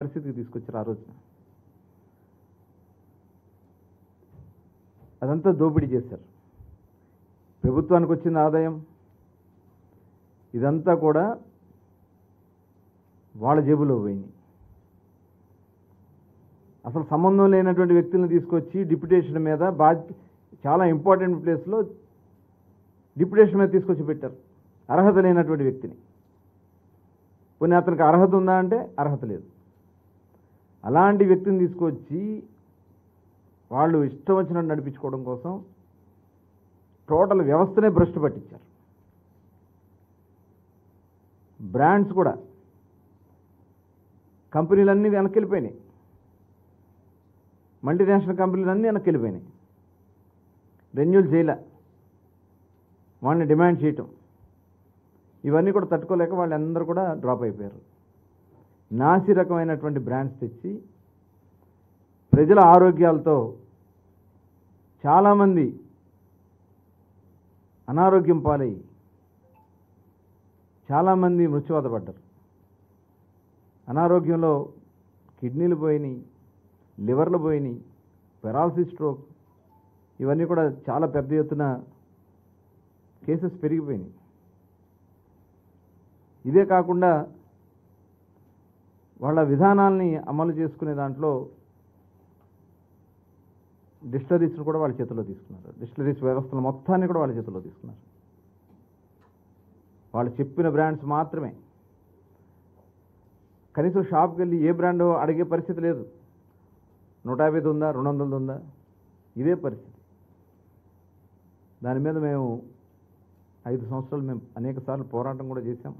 పరిస్థితికి తీసుకొచ్చారు ఆ రోజున. అదంతా దోపిడీ చేశారు. ప్రభుత్వానికి వచ్చిన ఆదాయం ఇదంతా కూడా వాళ్ళ జేబులో పోయింది. అసలు సంబంధం లేనటువంటి వ్యక్తులను తీసుకొచ్చి డిప్యుటేషన్ మీద చాలా ఇంపార్టెంట్ ప్లేస్లో డిప్యుటేషన్ మీద తీసుకొచ్చి పెట్టారు. అర్హత లేనటువంటి వ్యక్తిని. పోనీ అతనికి అర్హత ఉందా అంటే అర్హత లేదు. అలాంటి వ్యక్తిని తీసుకొచ్చి వాళ్ళు ఇష్టం వచ్చినట్టు నడిపించుకోవడం కోసం టోటల్ వ్యవస్థనే భ్రష్టు పట్టించారు. బ్రాండ్స్ కూడా కంపెనీలన్నీ వెనక్కి వెళ్ళిపోయినాయి. మల్టీనేషనల్ కంపెనీలన్నీ వెనక్కి వెళ్ళిపోయినాయి. రెన్యూల్ చేయలే, వాళ్ళని డిమాండ్ చేయటం, ఇవన్నీ కూడా తట్టుకోలేక వాళ్ళందరూ కూడా డ్రాప్ అయిపోయారు. నాసి రకమైనటువంటి బ్రాండ్స్ తెచ్చి ప్రజల ఆరోగ్యాలతో చాలామంది అనారోగ్యం పాలై చాలామంది మృత్యువాత పడ్డారు. అనారోగ్యంలో కిడ్నీలు పోయినాయి, లివర్లు పోయినాయి, పెరాలసిస్, స్ట్రోక్, ఇవన్నీ కూడా చాలా పెద్ద ఎత్తున కేసెస్ పెరిగిపోయినాయి. ఇదే కాకుండా వాళ్ళ విధానాల్ని అమలు చేసుకునే దాంట్లో డిస్టిలరీస్ను కూడా వాళ్ళ చేతుల్లో తీసుకున్నారు. డిస్టిలరీస్ వ్యవస్థల మొత్తాన్ని కూడా వాళ్ళ చేతుల్లో తీసుకున్నారు. వాళ్ళు చెప్పిన బ్రాండ్స్ మాత్రమే. కనీసం షాప్కి వెళ్ళి ఏ బ్రాండ్ అడిగే పరిస్థితి లేదు. 150 ఉందా, 200 ఉందా, ఇదే పరిస్థితి. దాని మీద మేము 5 సంవత్సరాలు మేము అనేక సార్లు పోరాటం కూడా చేశాం.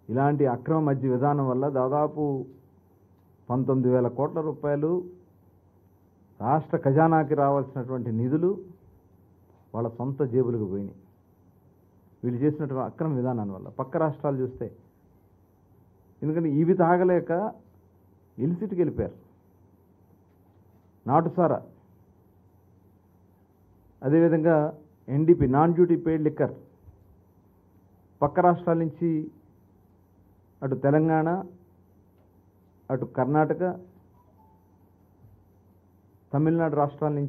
ఇలాంటి అక్రమ మద్య విధానం వల్ల దాదాపు 19,000 కోట్ల రూపాయలు రాష్ట్ర ఖజానాకి రావాల్సినటువంటి నిధులు వాళ్ళ సొంత జేబులకు పోయినాయి. వీళ్ళు చేసినటువంటి అక్రమ విధానాన్ని వల్ల. పక్క రాష్ట్రాలు చూస్తే, ఎందుకంటే ఇవి తాగలేక ఇలిసిట్కి వెళ్ళిపోయారు. నాటుసారా, అదేవిధంగా NDP, non duty paid liquor, పక్క రాష్ట్రాల నుంచి అటు తెలంగాణ, అటు కర్ణాటక, తమిళనాడు రాష్ట్రాల నుంచి